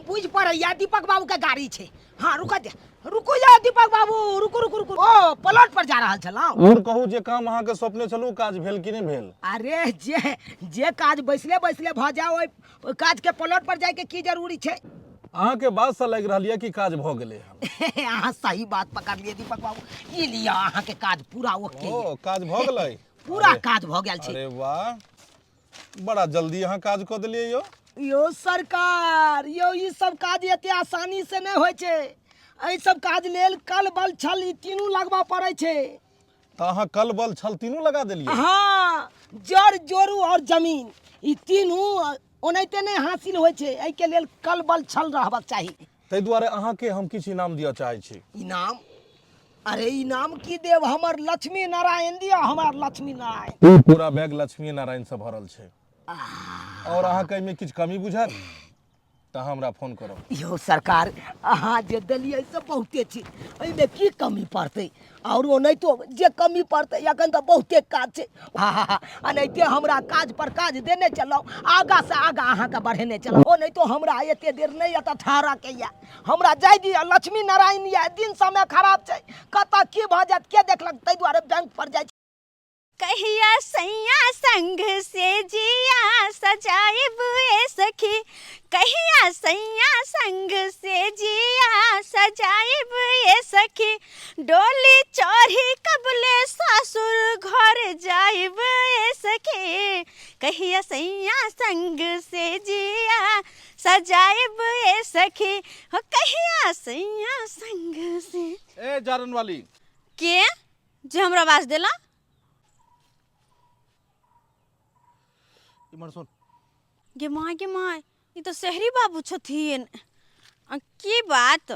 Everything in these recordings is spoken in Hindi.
बुझ पड़ैया दीपक बाबू के गाड़ी छे। हाँ रुको जा दीपक बाबू, रुको। ओ प्लॉट पर जा रहल छलौ। और कहू जे काम अहाँ के सपने छलू काज भेल कि नहीं भेल? अरे जे काज बैसले भ जाओ ओइ काज के प्लॉट पर जाय के की जरूरी छे? अहाँ के बात से लग रहा कि काज भ गेले हन। अहाँ सही बात पकड़ लिए दीपक बाबू। ई लिया अहाँ के काज पूरा ओके। ओ काज भ गेलै? पूरा काज भ गेल छे। अरे वाह, बड़ा जल्दी अहाँ काज क देलियै यो सरकार, यो ई सब काज एते आसानी से नहीं होय छे। एहि सब काज लेल कल बल छल ई तीनू लगवा पड़े छे। तो अहाँ कल बल छल तीनू लगा देलियै? हाँ, जड़ जोरू और जमीन ई तीनू ओनाहिते नहीं हासिल होय छे। एहि के लेल कल बल छल रहबाक चाहिए। तै दुआरे अहाँ के हम किछ इनाम दिया चाहे छी। इनाम? अरे इनाम की देव, हमर लक्ष्मी नारायण दिया, हमार लक्ष्मी नारायण। पूरा बैग लक्ष्मी नारायण से भरल छे। और अहाँ के में किछ कमी बुझात त हमरा फोन करब। यो सरकार, अहाँ जे देलियै से बहुते छी। एमे की कमी पड़तै? और ओनाहितो जे कमी पड़तै अखन त बहुते काज छे। अनाहिते हमरा काज पर काज देने चलाओ, आगा से आगा अहाँ के बढ़ेने चलाओ। ओनाहितो हमरा एते देर नहीं अत ठहरा के या। हमरा जाय दिया, लक्ष्मी नारायण या, दिन समय खराब छे। कत की भ जात के देखलक, तै दुआरे बैंक पर जाय। कहिया सैया संग से जिया सजाइब ए सखी, कहिया सैया संग से जिया सजाइब ए सखी, डोली चढ़ी कबले सासुर घर जाइब ए सखी, कहिया सैया संग से जिया सजाइब ए सखी, हो कहिया सैया संग से। ए जारन वाली के जे हमरा आवाज देला? इमर सुन। गे माय ये तो शहरी बाबू छथिन। की बात?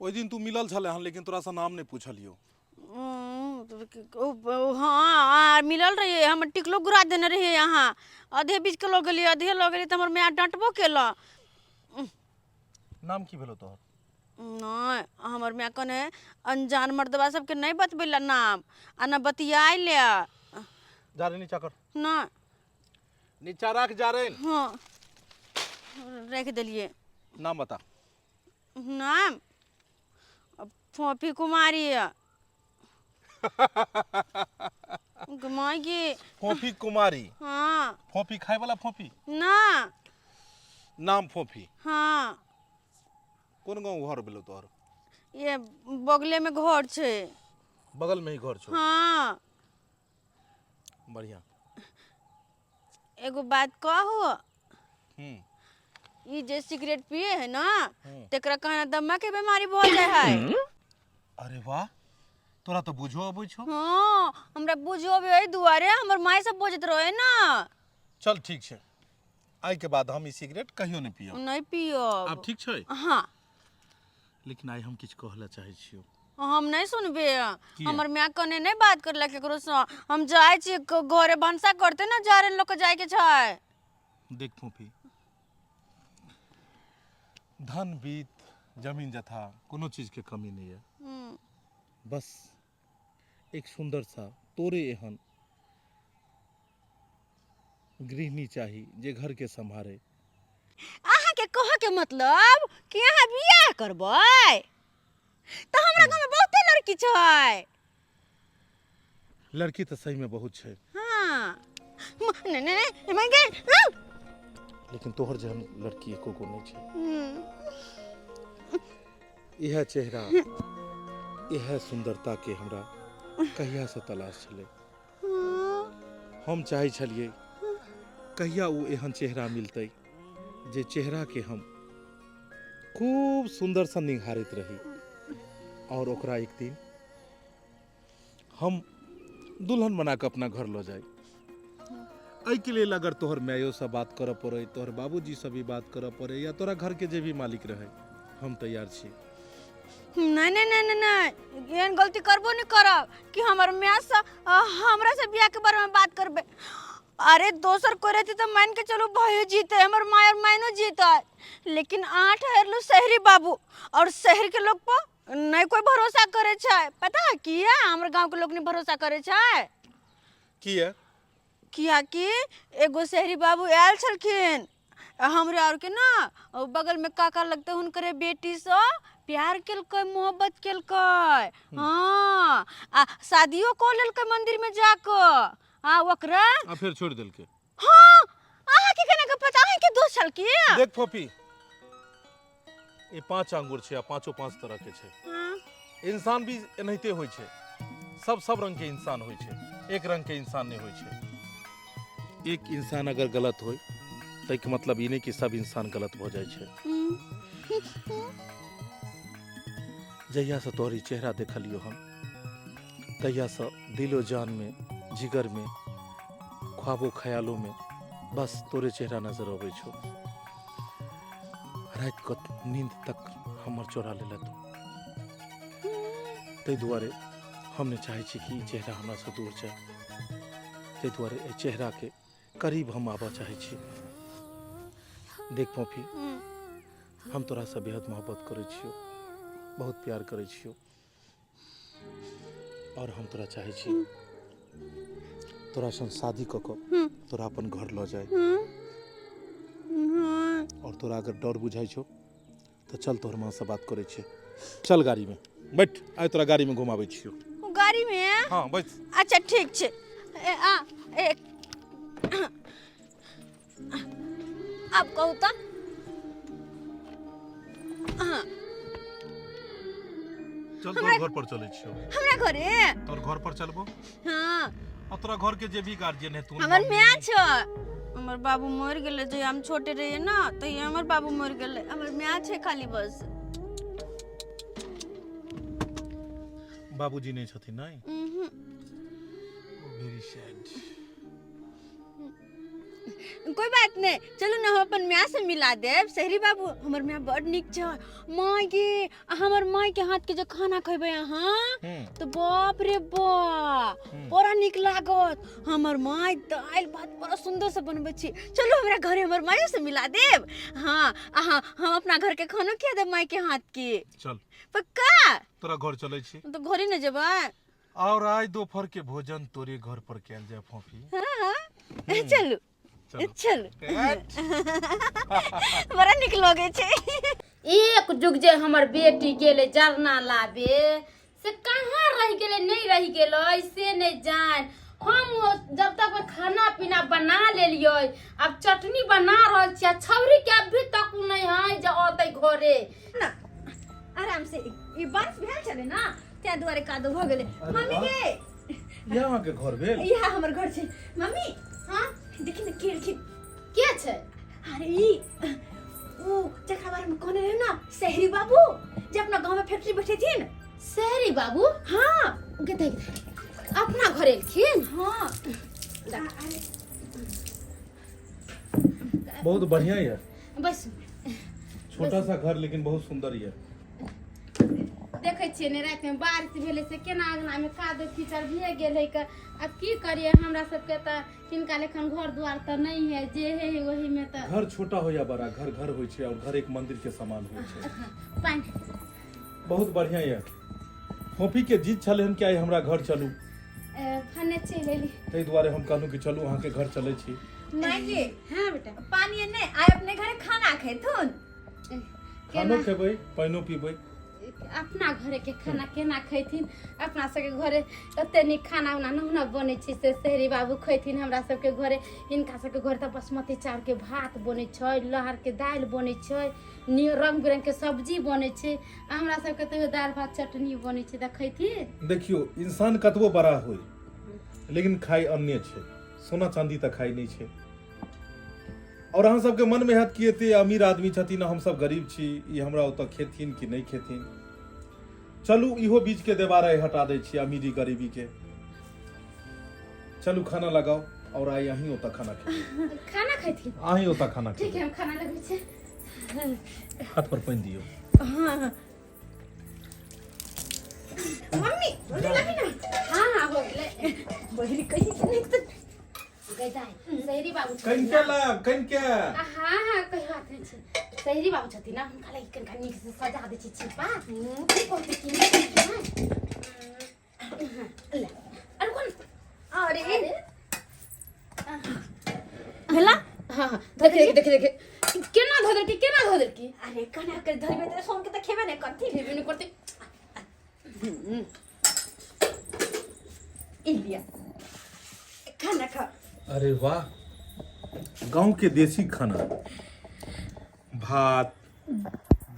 ओइ दिन तू मिलल छले हन लेकिन तोरा से नाम नहीं पूछलियो। हाँ मिलल रही, हम टिकलो गुरा देने रही। यहाँ आधे बीच के लोग गली, आधे लोग गली, तो हमर मैं डांटबो केला। नाम की भेलो तोहर? नहीं, हमर मैं कने अनजान मर्दबा सबके नहीं बतबेला नाम, आ न बतियाई ले। जा रे नीचा कर। ना नीचा रख जा रे। हाँ रख दिलिए। नाम बता। नाम फोफी कुमारी है। माई की फोफी कुमारी? हाँ। फोफी खाए वाला फोफी ना, नाम फोफी। हाँ। कौन गांव घर भेलो तोहर? ये बगले में घर छे। बगल में ही घर छो? हाँ। बढ़िया। एगो बात कहू, ये जे सिगरेट पिए है ना, तेकरा कहना दम्मा के बीमारी हो जाए है। अरे वाह, तोरा तो बुझो अबै छो। हाँ हमरा बुझो भी है, दुआरे हमर माई सब बोझत रहे ना। चल ठीक छे, आई के बाद हम ई सिगरेट कहियो नहीं पियो। नहीं पियो अब ठीक छे? हाँ। लेकिन आई हम किछ कहला चाहे छियो। हम नहीं सुनबे। हमर माँ कने नहीं बात करला केकरो से। हम जाय छी घरे भंसा करते ना, जा रे लोग जाय के छै। देख फोफी, धन बीत जमीन जथा कोनो चीज के कमी नहीं है। बस एक सुंदर सा तोरे एहन गृहिणी चाहिए जे घर के संभारे। अहाँ के कह के मतलब कि अहाँ बियाह करबै? तो हमरा गांव में बहुते लड़की छै। लड़की तो सही में बहुत छै। हाँ नहीं मैं के लेकिन तोहर जहन लड़की एको को नहीं छै। यह चेहरा, यह सुंदरता के हमरा कहिया से तलाश छले। हम चाहे छलिए कहिया वो एहन चेहरा मिलते जे चेहरा के हम खूब सुंदर सा निहारित रही, और ओकरा एक दिन हम दुल्हन बना के अपना घर लो जाए। आई के लिए अगर तोहर मायो से बात करे पड़े, तोहर बाबूजी से भी बात करे पड़े, या तोरा घर के जे भी मालिक रहे, हम तैयार छी। नहीं नहीं नहीं नहीं नहीं, एहन गलती करबो नहीं करब कि हमर माँ से हमरा से बियाह के बारे में बात करबे। अरे दोसर कोई रहती तो मान के चलो भाई जीते, हमर माँ और मायनो जीता, लेकिन आठ हरलू शहरी बाबू और शहर के लोग पर नहीं कोई भरोसा करे छै। पता है किया हमर गांव के लोग नहीं भरोसा करे छै? किया? किया कि एगो शहरी बाबू आयल छलखिन हमरे और के ना बगल में काका लगते हुनकरे बेटी से प्यार केलकै मोहब्बत केलकै हाँ आ शादियो को लेलकै मंदिर में जाके हाँ ओकरा आ फिर छोड़ देलके। हाँ आहा के केना के पता है कि दोस्त छल की देख फोफी ये 5 आंगुर छे आ पांचों 5 तरह के छे। हाँ इंसान भी एनाहिते होय छे, सब रंग के इंसान होय छे, एक रंग के इंसान नहीं होय छे। एक इंसान अगर गलत होय तै के मतलब ई नहीं कि सब इंसान गलत हो जाय छे। जहिया से तोहरी चेहरा देखलियो हम तहिया से दिलो जान में जिगर में ख्वाबो ख्यालों में बस तोरे चेहरा नजर आवे छो। रात को नींद तक हमर चोरा लेला तू। तै दुआरे हमने चाहे छी कि चेहरा हमरा से दूर जाए, तै दुआरे ए चेहरा के करीब हम आबा चाहे छी। देख फोफी हम तोरा से बेहद मोहब्बत करे छियो, बहुत प्यार करे छियो और हम तोरा चाहे छी तोरा संग शादी क के तोरा अपन घर ल जाए। और तोरा अगर डर बुझाई छो तो चल तोहर मां से बात करे छियै। चल गाड़ी में बैठ, आइ तोरा गाड़ी में घुमाबै छियो। गाड़ी में हाँ बैठ। अच्छा ठीक छे अब कहू तो हाँ चल तोर घर पर चले छियो। हमरा घरे तोर घर पर चलबो। हाँ और तोरा घर के जे भी गार्जियन है तू हमर मैया छ हमर बाबू मर गेले जे हम छोटे रहिए ना तो ये हमर बाबू मर गेले हमर मैया छ खाली बस। बाबूजी नहीं छथिन नहीं। Very sad. कोई बात नहीं चलो ना हम अपन मैया से मिला देब। शहरी बाबू हमर मैया बड निक छ। माय के हमर माय के हाथ के जो खाना खइबे अहाँ तो बाप रे बाप बड़ा निक लागत। हमर माय दाल भात बड़ा सुंदर से बनबै छी। चलो हमरा घरे हमर माय से मिला देब। हाँ हम अपना घर के खाना खिया देब माय के हाथ के। चल पक्का तोरा घर चले छी तो घरे न जेबै। और आज दोपहर के भोजन तोरे घर पर कैल जाए फोफी। हाँ चलो चलो बड़ा निक लगे छे। एक जुग जे हमर बेटी गेले जरना लाबे से कहाँ रह गेले नहीं रह गेले से नहीं जान। हम जब तक खाना पीना बना लेलियो अब चटनी बना रहल छियै छौरी के अभी तक नहीं है जे ओतै घरे ना आराम से ये बारिश भेल छले ना त्या दुआरे कादो भ गेले। मम्मी के यहाँ के घर भेल यहाँ हमर घर छे। मम्मी हां देखि न के छे। अरे ई ओ जकरा बारे में कहने रहे ना शहरी बाबू जे अपना गांव में फैक्ट्री बैठे थी न। शहरी बाबू हां के देख अपना घरे एलखिन। हां बहुत बढ़िया है। बस छोटा सा घर लेकिन बहुत सुंदर है। देखे छियै ने रात में बारिश भेले से केना अंगना में कादो कीचड़ भे गेले के अब की करिए हमरा सबके त किनका लेखन घर द्वार त नहीं है जे है वही में त घर छोटा हो या बड़ा घर घर होय छै और घर एक मंदिर के समान होय छै। पानी बहुत बढ़िया है। फोफी के जीत छले हम क्या हमरा घर चलू फने चलेली तै दुआरे हम कहलू कि चलू अहाँ के घर चले छी। माय जी हां बेटा पानी ने आय अपने घरे खाना खैथुन खानो खेबै पानियो पीबै। अपना घरे के खाना केना खैथिन अपना सबके घरे ओते नी खाना उना न बने छै से शहरी बाबू खैथिन। हमरा सबके घरे इनका सबके घर त बासमती चावल के भात बने छै लहर के दाल बने छै रंग बिरंग के सब्जी बने छै। हमरा सबके त दाल भात चटनी बने छै त खैथिन। देखियो इंसान कतबो बड़ा होय लेकिन खाई अन्य छै, सोना चांदी त खाई नहीं छै। और अहाँ सबके मन में हैत कि एते अमीर आदमी छथिन हम सब गरीब छी ई हमरा ओत खेथिन कि नहीं खेथिन। चलू इहो बीच के देवारा हटा दै छी अमीरी गरीबी के। चलू खाना लगाओ और आई यहीं ओता खाना खेबै। खाना खैथिन आही ओता खाना ठीक खेबै। है हम खाना लगबै छै। हाथ पर पानी दियो। हां मम्मी लगी ना हां हो गेले बहिरी कहि नहीं तो गइदाई शहरी बाबू कनके ला कनके। हां हां कहि बात नहीं छै। शहरी बाबू छथिन ना हुनका लागि कनिका नीक से सजा दै छी छिपा की कहते कि ले अरे कोन अरे भेला हाँ हाँ देखे केना धो दे की अरे कना के धरबे त सोम के त खेबे नै करती फिर भी नहीं करते इलिया खाना खा अरे वाह, गांव के देसी खाना, भात,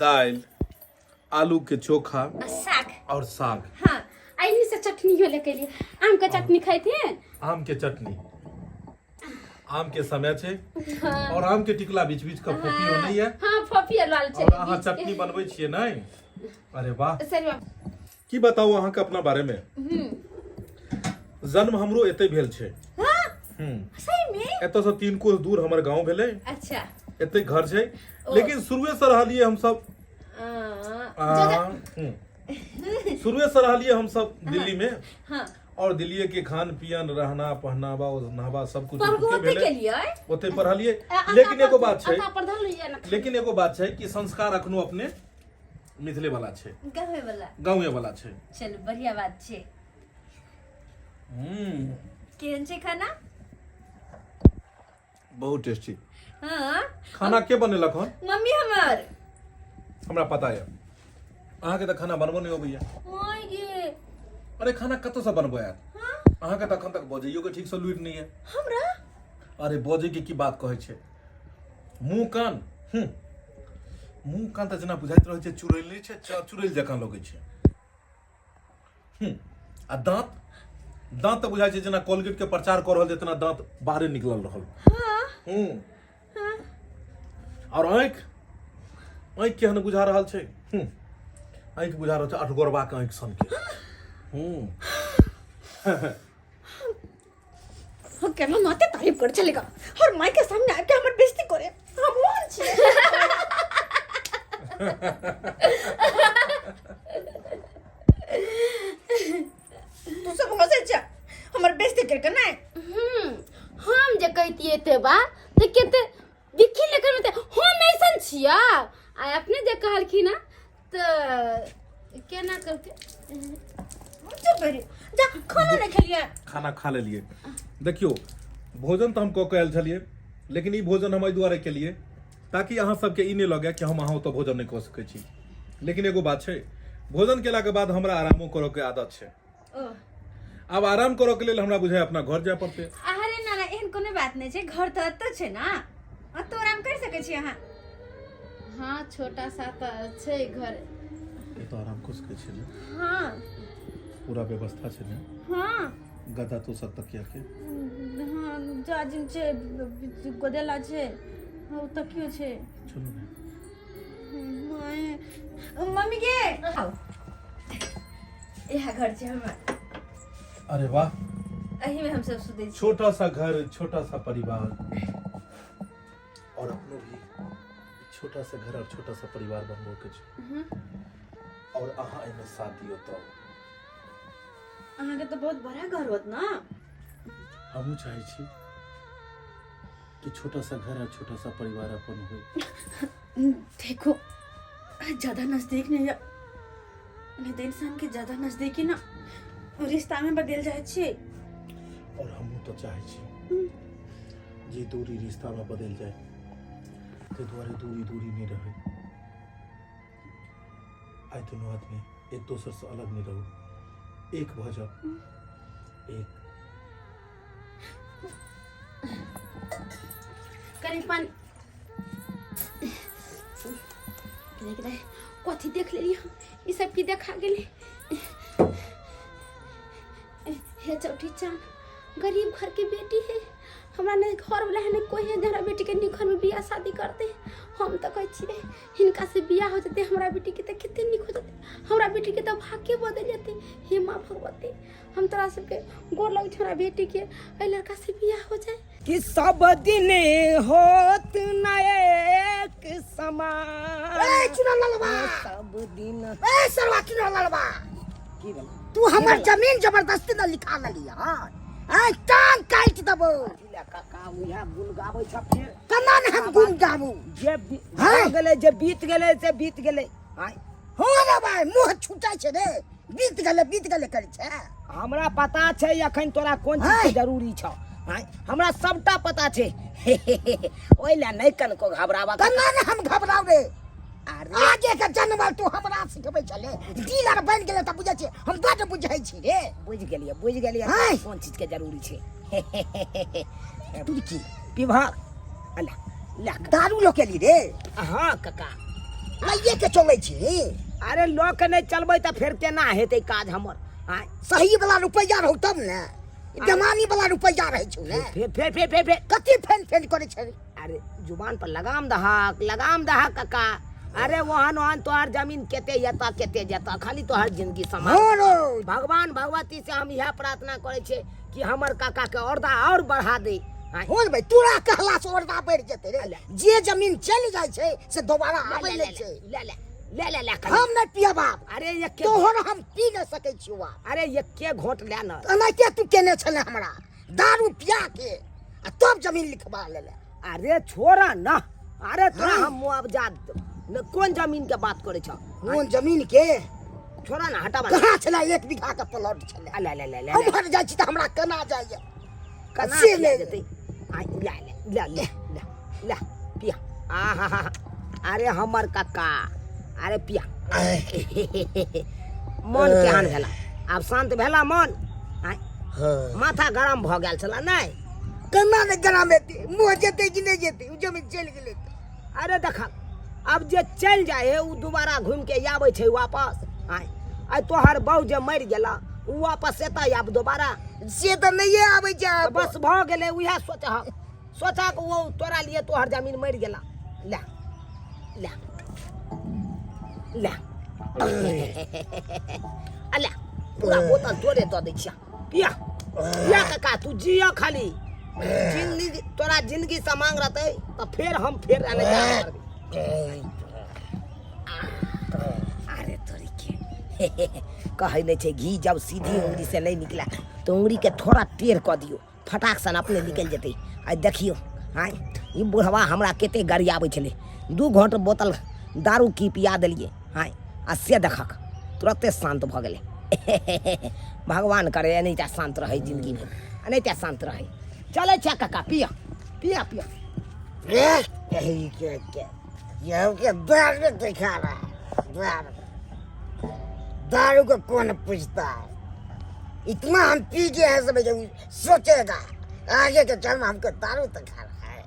दाल, आलू के चोखा साग और साग। हाँ आई से चटनी हो लेके लिए आम का चटनी खाई थे आम के चटनी, आम के समय छे और आम के टिकला बीच बीच का फोफी हो नहीं है। हाँ फोफी लाल और अहाँ चटनी बनबै छियै नहीं? अरे वाह, सर की बताऊ अहाँ के अपना बारे में। जन्म हमरो एते भेल छे। सही में एतऽ से 3 कोस दूर हमर गांव भेले। अच्छा एते घर छे, लेकिन शुरुए से रहलिए हम सब शुरुए से रहलिए हम सब दिल्ली में। हाँ और दिल्ली के खान पियन, रहना पहनावा नहावा सब कुछ परगोते के लिए ओते पढ़लिए। लेकिन एगो बात छै, पढ़ल लिया ना लेकिन एगो बात छै कि संस्कार अखनो अपने मिथिले वाला छै, गावे वाला गांवे वाला छै। चलो बढ़िया बात छे। केहन छे खाना? बहुत टेस्टी हाँ खाना के बनेलक हन? मम्मी हमर हमरा पता है। अहाँ के त खाना बनबो नहीं अबैया। माय गे अरे खाना कतौ से बनबो यार? हाँ अहाँ के त अखन तक बजैयो के ठीक से लुइर नहीं है। हमरा अरे बजे के की बात कहै छै? मुंह कान मुंह कान त जेना बुझाइत रहै छै चुड़ैल नहीं छै, चुड़ैल जकां लगै छै। आ दांत दांत त बुझाइ छै जेना कोलगेट के प्रचार कर रहल जेतना दांत बाहरे निकलल रहल। हाँ और आँख केहन बुझा रहल छै? आँख बुझा रहल छै अठगोरबा के आँख सन के। हम केना माते तारीफ कर चलेगा और माई के सामने आके हमर बेइज्जती करे। हम मान छी। तू सब हंसे छ हमर बेइज्जती करके नहीं। हम जे कहतिए ते बा ते केते दिखी लेकर में हम ऐसन छिया आ अपने जे कहलखी ना तो केना करके चुप रही जा खाना नहीं खेलिए। खाना खा लेलिए। देखियो भोजन तो हम कऽ के आयल छलिए, लेकिन ई भोजन हम एहि दुआरे केलिए ताकि अहाँ सबके ई नहीं लगे कि हम अहाँ तो भोजन नहीं कऽ सकै छी। लेकिन एगो बात छै, भोजन केला के बाद हमरा आरामो करऽ के आदत छै। अब आराम करऽ के लेल हमरा बुझाय अपना घर जाय पड़तै। अरे ना ना एहन कोनो बात नहीं छै, घर तो अत छै ना, अत आराम कर सकै छी अहाँ। हाँ छोटा सा तो छै घर। ये तो आराम कऽ सकै छी ने? हाँ पूरा व्यवस्था छै ने? हाँ गदा तो सब तकिया के। हाँ जाजिम छै, गोदेला छै, हाँ तकियो छै। चलो ने। मम्मी के आओ यह घर छै हमर। अरे वाह, एही में हम सब सुते छी। छोटा सा घर, छोटा सा परिवार, और अपनो भी छोटा सा घर और छोटा सा परिवार बनबो के छै। और अहाँ एमे साथ दियो तो अहाँ के तो बहुत बड़ा घर होत ना। हमहू चाहे छी कि छोटा सा घर और छोटा सा परिवार अपन हो। देखो ज्यादा नजदीक नहीं जा, नहीं तो इंसान के ज्यादा नजदीकी ना रिश्ता में बदल जाए छे। और हमहू तो चाहे छी जे दूरी रिश्ता में बदल जाए, ते द्वारे दूरी दूरी नहीं रहे। आइ दोनों आदमी एक दोसर से अलग नहीं रहू, एक भ जाओ। एक कनी पानी कथी देख लेली हम, ई सब की देखा गेली। हे चौठी चान गरीब घर के बेटी है, हमरा ने घर वाला है ने कोई है जरा बेटी के निक घर में बियाह शादी करते। हम तो कहै छियै हिनका से बियाह हो जाते, हमरा बेटी के तो कितने निक हो जाते, हमरा बेटी के तो भाग्य बदल जाते। हे माँ भगवती, हम तोरा सबके गोर लगे हमरा बेटी के ए लड़का से बियाह हो जाए। कि सब दिन होत न एक समान। ए चुना ललबा, सब दिन ए सरवा चुना ललबा, की भेल? तू हमर जमीन जबरदस्ती न लिखा ललिया। ए टांग काट देबो। काका उया गुन गाबै छथिन। केना ने हम गुन गाबू? जे हो गेलै, जे बीत गेलै से बीत गेलै। आय हो रे भाई, मुंह छूटा छै रे, बीत गेले करै छै। हमरा पता छै अखन तोरा कोन चीज के जरूरी छौ। आय हमरा सबटा पता छै। ओइला नहीं कनको घबरावा कन्ना ने हम घबराव रे अरे आगे के जन्म तू हमरा सिखबै छले डीलर बन गेले त बुझै छी हम बड बुझै छी रे बुझ गेलिए हाय। कोन चीज के जरूरी छे तू की विभाग अल्लाह ला दारू लो के ली रे हाँ काका लइये के चलै छी अरे लोग के नहीं चलबै त फिर केना हेतै काज हमर आय सही वाला रुपैया रहौ तब ने जमानी वाला रुपैया रहै छौ ने फिर कथी फेन फेन करे छै अरे जुबान पर लगाम दहा काका अरे वहान तोहर जमीन केते यता केते जता खाली तोहर जिंदगी समा होरो भगवान भगवती से हम यह प्रार्थना करे छे कि हमर काका के औरदा और बढ़ा दे आय। होर भाई तोरा कहला से ओरदा बढ़ जेते रे जे जमीन चल जाय छै से दोबारा आबै ले नै छै ले हम नै पिया बाप अरे ये के तोहर हम पी न सकै छी वा अरे ये के घोट ले न एनाहिते तू केने छले हमरा दारू पिया के आ तब जमीन लिखवा लेले अरे छोड़ा न अरे तोरा हम मुआवजा न कौन जमीन के बात करे छ कोन जमीन के छोड़ा न हटावा कहाँ छले 1 बीघा के प्लॉट छले ले हम हट जाइ छी त हमरा केना जाइए कना से ले ले जते आय ले पिया आहा अरे हमर काका अरे पिया मन केहन भेला आब शांत भेला मन आय माथा गरम भ गेल छला नहीं केना ने गरम हेतै मुँह जेतै कि नहीं जेतै उ जमीन चल गेलै अरे देखा अब जे चल जाए उ दोबारा घूम के आबै छै वापस आय आय तोहर बहू जे मर गेला उ वापस एतै आब दोबारा से त नहीं आबै छै तो बस भ गेलै उहे सोचा के वो तोरा लिए तोहर जमीन मर गेला ले ले ले अल्लाह पूरा बोतल तोरे दऽ दै छिया पिया पिया काका तू जिया खाली जिंदगी तोरा जिंदगी से मांग रहते तो फिर हम फिर आने जा अरे तोरी के कहे नहीं छे घी जब सीधी उंगली से नहीं निकला तो उंगली के थोड़ा टेढ़ कर दियो फटाक सन अपने निकल जेते आ देखियो हाय ई बुढ़वा हमरा केते गरियाबै छले 2 घंट बोतल दारू की पिया देलिए हाय आ से देखक तुरंते शांत भ गेले भगवान करे एनाहिते शांत रहे जिंदगी में एनाहिते शांत रहे चले छे काका पिया पिया पिया यही के ये के दारू दिखा रहा दारू को कौन पूछता है इतना हम पी गए हैं सब जब सोचेगा आगे के जन्म हमको दारू दिखा रहा है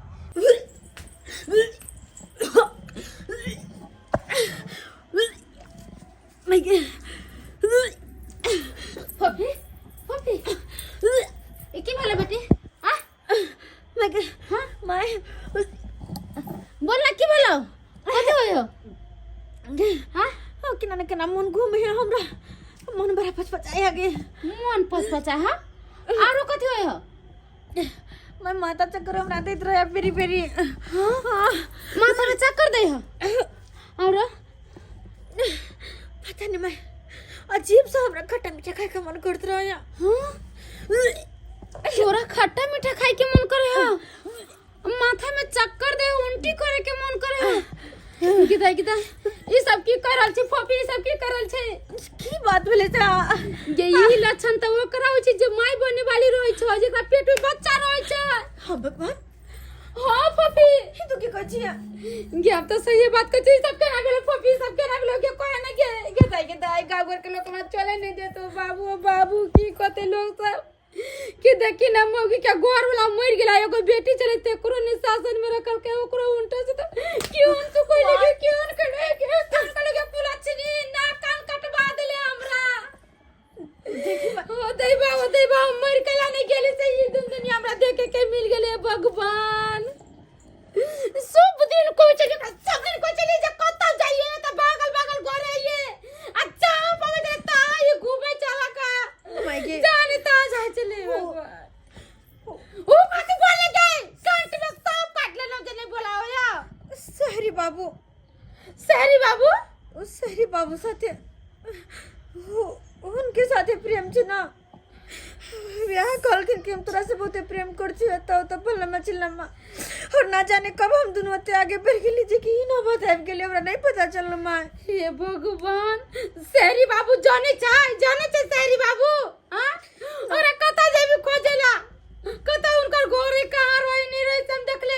पपी पपी ए की भेले बेटी आ हां मैं बोल ना की भेलो कथि होयो हां ओ केना मन घूमे है हमरा मन बड़ा पचपचाया गे मन पचपचा हां आरो कथि होयो मैं माथा चक्कर हमरा दैत रहे पेरी हां माथा में चक्कर दे हो और पता नहीं मैं अजीब सा हमरा खट्टा मीठा खाए का मन करत रहा हां तोरा खट्टा मीठा खाए के मन करे हो माथा में चक्कर दे उल्टी करे के मन करे हो गीता ई सब की कर रहल छै फोफी ई सब की कर रहल छै की बात भेले ता ये ई लक्षण त वो कराउ छै जे माय बने वाली रहै छै जेकरा पेट में बच्चा रहै छै हां भगवान हां फोफी तू की कहै छिया गे अब तो सही बात कहै छै सब केना गेलो फोफी सब केना गेलो के कोई ना गे दाई गाँव घर के लोग हमरा चले नहीं देतो बाबू की कहते लोग सब कि देखी ना मौगी के गोर वाला मर गेला एगो बेटी चले ते करो ने शासन में रखल के ओकरो उल्टा से तो क्यों तो कोई लगे क्यों करे के कान के पुला छनी ना कान कटवा देले हमरा देखी ओ दैबा मर गेला नहीं गेली से ई दुनिया हमरा देखे के मिल गेले भगवान सब दिन कोई चले सब दिन कोई चले जे कतौ जाइए त बगल घरे ये अच्छा पवे देता ये घूमे चला का माय गे जाने ता जा चले भगवान ओ कथि बोले गए कंठ में सब काट लेना जने बोलाओ या सहरी बाबू ओ सहरी बाबू साथे उनके साथे प्रेम छ ना ब्याह कल के हम तोरा से बहुत प्रेम करछी तो भलमा चिल्लमा और ना जाने कब हम दोनों ते आगे बढ़ गेली जे कि न बताब गेली हमरा नहीं पता चलल मां हे भगवान सहरी बाबू जाने सहरी बाबू हां अरे कता जेबी खोजेला कता उनकर घरे कहां रोई नहीं रही हम देखले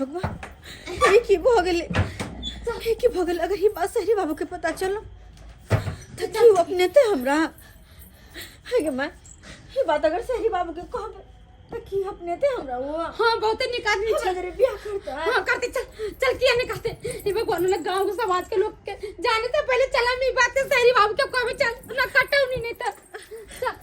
भगवान ये की भ गेले ये की भ गेले अगर ये बात शहरी बाबू के पता चलो तो क्यों अपने ते हमरा हे मां ये बात अगर शहरी बाबू के कहबे तो की अपने ते हमरा वो हाँ बहुते निक आदमी हमरा छै जरे बियाह करता हाँ करते चल चल किया नहीं करते ये भगवान ने गांव के समाज के लोग के जाने से पहले चला मैं बात शहरी बाबू के कहबे चल ना कटौ नहीं तो